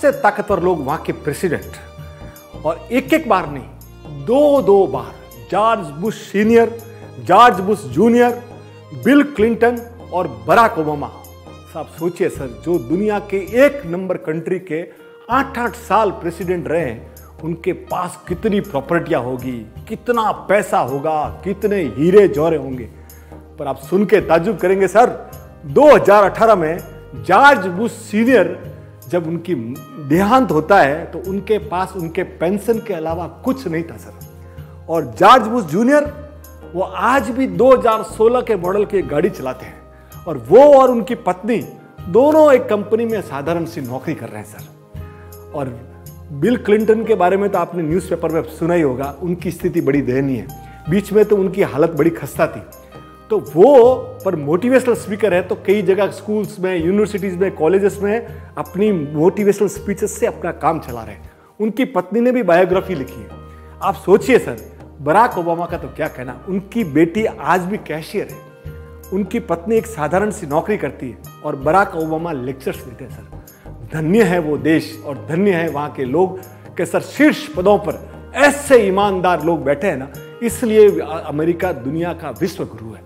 सबसे ताकतवर लोग वहां के प्रेसिडेंट, और एक एक बार नहीं, दो बार George Bush senior, George Bush junior, Bill Clinton और बराक ओबामा। साहब सोचिए सर, जो दुनिया के एक नंबर कंट्री के 8-8 साल प्रेसिडेंट रहे हैं, उनके पास कितनी प्रॉपर्टियां होगी, कितना पैसा होगा, कितने हीरे जौहरे होंगे। पर आप सुन के ताज्जुब करेंगे सर, 2018 में जॉर्ज बुश सीनियर जब उनकी देहांत होता है तो उनके पास उनके पेंशन के अलावा कुछ नहीं था सर। और जॉर्ज बुश जूनियर वो आज भी 2016 के मॉडल की गाड़ी चलाते हैं, और वो और उनकी पत्नी दोनों एक कंपनी में साधारण सी नौकरी कर रहे हैं सर। और बिल क्लिंटन के बारे में तो आपने न्यूज़पेपर में सुना ही होगा, उनकी स्थिति बड़ी दयनीय है, बीच में तो उनकी हालत बड़ी खस्ता थी। तो वो पर मोटिवेशनल स्पीकर है, तो कई जगह स्कूल्स में, यूनिवर्सिटीज़ में, कॉलेजेस में अपनी मोटिवेशनल स्पीचेस से अपना काम चला रहे हैं। उनकी पत्नी ने भी बायोग्राफी लिखी है। आप सोचिए सर, बराक ओबामा का तो क्या कहना, उनकी बेटी आज भी कैशियर है, उनकी पत्नी एक साधारण सी नौकरी करती है, और बराक ओबामा लेक्चर्स देते हैं सर। धन्य है वो देश और धन्य है वहाँ के लोग कि सर शीर्ष पदों पर ऐसे ईमानदार लोग बैठे हैं ना, इसलिए अमेरिका दुनिया का विश्व गुरु है।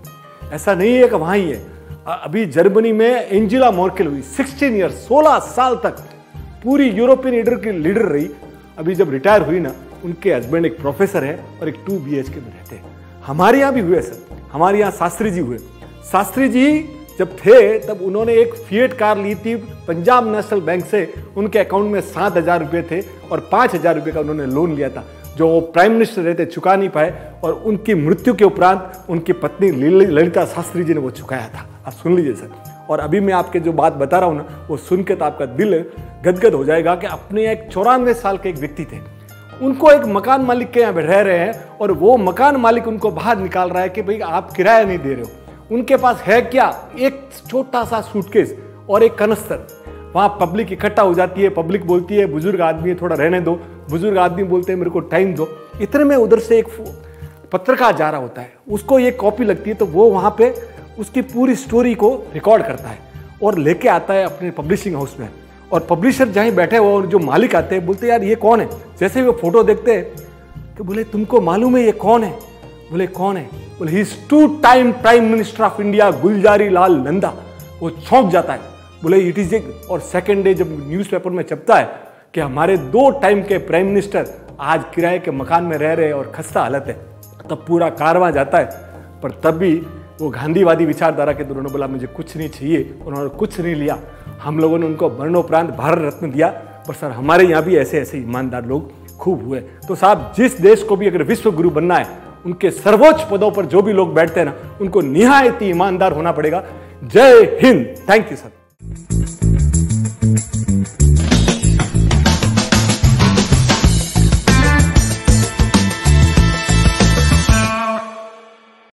ऐसा नहीं है कि वहाँ ही है, अभी जर्मनी में एंजेला मर्केल हुई, 16 ईयर 16 साल तक पूरी यूरोपियन लीडर रही। अभी जब रिटायर हुई ना, उनके हस्बैंड एक प्रोफेसर है और एक 2 BHK में रहते हैं। हमारे यहाँ भी हुए सर, हमारे यहाँ शास्त्री जी हुए। शास्त्री जी जब थे तब उन्होंने एक फिएट कार ली थी पंजाब नेशनल बैंक से, उनके अकाउंट में 7,000 रुपये थे और 5,000 रुपये का उन्होंने लोन लिया था, जो वो प्राइम मिनिस्टर रहते चुका नहीं पाए, और उनकी मृत्यु के उपरांत उनकी पत्नी ललिता शास्त्री जी ने वो चुकाया था। आप सुन लीजिए सर। और अभी मैं आपके जो बात बता रहा हूँ ना, वो सुन के तो आपका दिल गदगद हो जाएगा कि अपने एक 94 साल के एक व्यक्ति थे, उनको एक मकान मालिक के यहाँ रह रहे हैं, और वो मकान मालिक उनको बाहर निकाल रहा है कि भाई आप किराया नहीं दे रहे हो। उनके पास है क्या, एक छोटा सा सूटकेस और एक कनस्तर। वहाँ पब्लिक इकट्ठा हो जाती है, पब्लिक बोलती है बुजुर्ग आदमी है, थोड़ा रहने दो। बुजुर्ग आदमी बोलते हैं मेरे को टाइम दो। इतने में उधर से एक पत्रकार जा रहा होता है, उसको ये कॉपी लगती है, तो वो वहाँ पे उसकी पूरी स्टोरी को रिकॉर्ड करता है और लेके आता है अपने पब्लिशिंग हाउस में। और पब्लिशर जहाँ बैठे हुए और जो मालिक आते हैं, बोलते यार ये कौन है। जैसे ही वो फोटो देखते हैं तो बोले तुमको मालूम है ये कौन है? बोले कौन है? बोले he is 2 time prime minister of India Gulzari Lal Nanda. वो चौंक जाता है, बोले इट इज ए। और सेकेंड डे जब न्यूज़पेपर में छपता है कि हमारे 2 टाइम के प्राइम मिनिस्टर आज किराए के मकान में रह रहे हैं और खस्ता हालत है, तब पूरा कारवां जाता है। पर तब भी वो गांधीवादी विचारधारा के उन्होंने बोला मुझे कुछ नहीं चाहिए, उन्होंने कुछ नहीं लिया। हम लोगों ने उनको मरणोपरांत भारत रत्न दिया, पर सर हमारे यहाँ भी ऐसे ऐसे ईमानदार लोग खूब हुए। तो साहब, जिस देश को भी अगर विश्व गुरु बनना है, उनके सर्वोच्च पदों पर जो भी लोग बैठते हैं ना, उनको निहायत ईमानदार होना पड़ेगा। जय हिंद। Thank you sir.